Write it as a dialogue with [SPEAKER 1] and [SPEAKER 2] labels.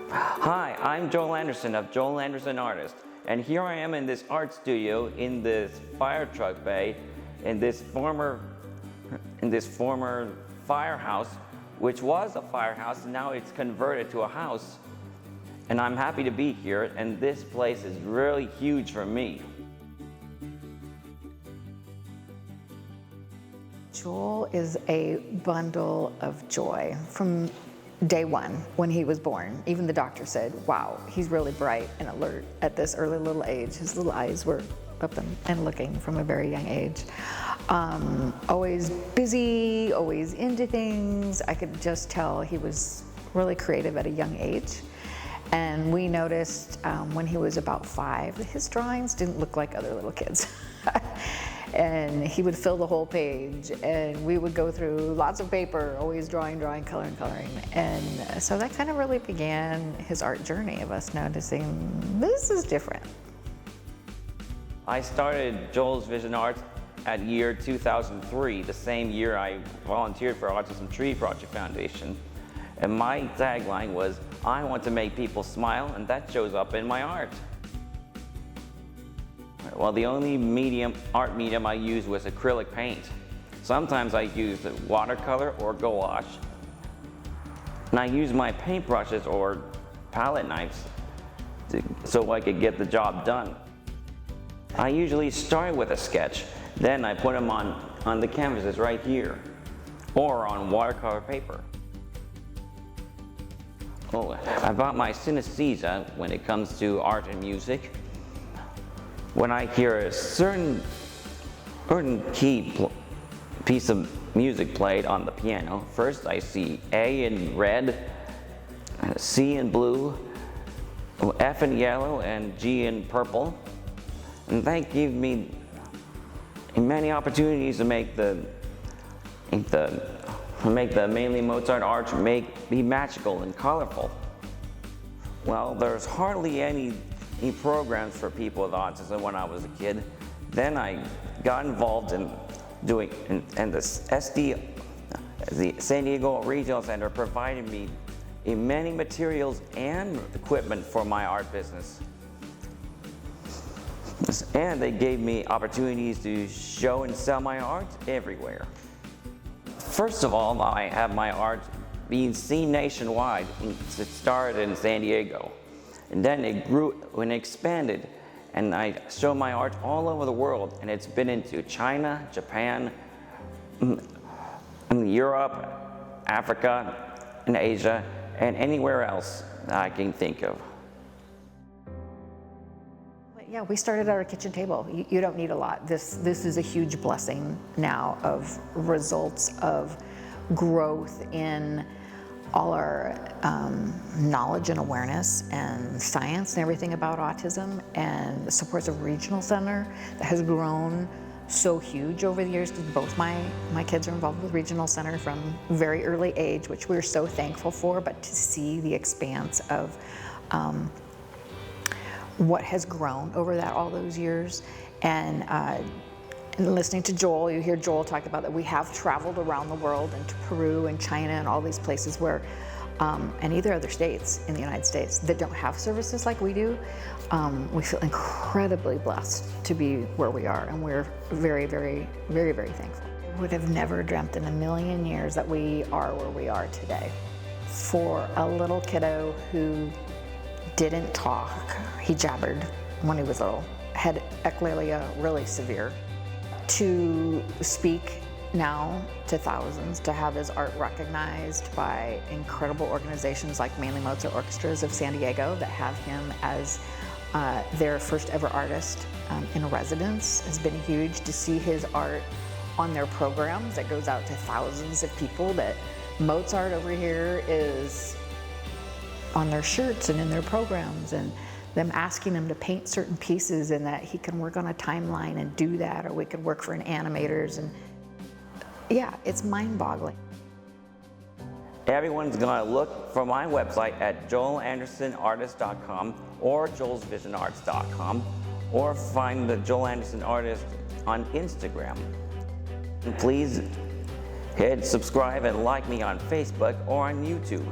[SPEAKER 1] Hi, I'm Joel Anderson of Joel Anderson Artist, and here I am in this art studio in this fire truck bay in this former firehouse, which was a firehouse, and now it's converted to a house. And I'm happy to be here, and this place is really huge for me.
[SPEAKER 2] Joel is a bundle of joy from day one when he was born. Even the doctor said, wow, he's really bright and alert at this early little age. His little eyes were up and looking from a very young age. Always busy, always into things. I could just tell he was really creative at a young age. And we noticed when he was about 5 that his drawings didn't look like other little kids. And he would fill the whole page, and we would go through lots of paper, always drawing, coloring. And so that kind of really began his art journey of us noticing this is different.
[SPEAKER 1] I started Joel's Vision Arts at year 2003, the same year I volunteered for Autism Tree Project Foundation. And my tagline was, I want to make people smile, and that shows up in my art. Well, the only art medium I used was acrylic paint. Sometimes I used watercolor or gouache. And I used my paintbrushes or palette knives so I could get the job done. I usually start with a sketch, then I put them on the canvases right here, or on watercolor paper. Oh, about my synesthesia when it comes to art and music. When I hear a certain piece of music played on the piano, first I see A in red, C in blue, F in yellow, and G in purple. And that gave me many opportunities to make the Mainly Mozart art be magical and colorful. Well, there's hardly any programs for people with autism when I was a kid. Then I got involved in the San Diego Regional Center provided me many materials and equipment for my art business. And they gave me opportunities to show and sell my art everywhere. First of all, I have my art being seen nationwide. It started in San Diego. And then it grew and expanded, and I show my art all over the world, and it's been into China, Japan, Europe, Africa, and Asia, and anywhere else that I can think of.
[SPEAKER 2] Yeah, we started at our kitchen table. You don't need a lot. This is a huge blessing now of results of growth in all our knowledge and awareness and science and everything about autism, and the supports of Regional Center that has grown so huge over the years. Both my kids are involved with Regional Center from a very early age, which we're so thankful for, but to see the expanse of what has grown over all those years. And listening to Joel, you hear Joel talk about that we have traveled around the world into Peru and China and all these places where, and either other states in the United States that don't have services like we do. We feel incredibly blessed to be where we are, and we're very, very, very, very thankful. I would have never dreamt in a million years that we are where we are today. For a little kiddo who didn't talk, he jabbered when he was little, had ecolalia really severe, to speak now to thousands, to have his art recognized by incredible organizations like Mainly Mozart Orchestras of San Diego that have him as their first ever artist in residence has been huge. To see his art on their programs that goes out to thousands of people, that Mozart over here is on their shirts and in their programs, and them asking him to paint certain pieces and that he can work on a timeline and do that, or we could work for an animators. And yeah, it's mind-boggling.
[SPEAKER 1] Everyone's gonna look for my website at joelandersonartist.com or joelsvisionarts.com, or find the Joel Anderson Artist on Instagram. And please hit subscribe and like me on Facebook or on YouTube.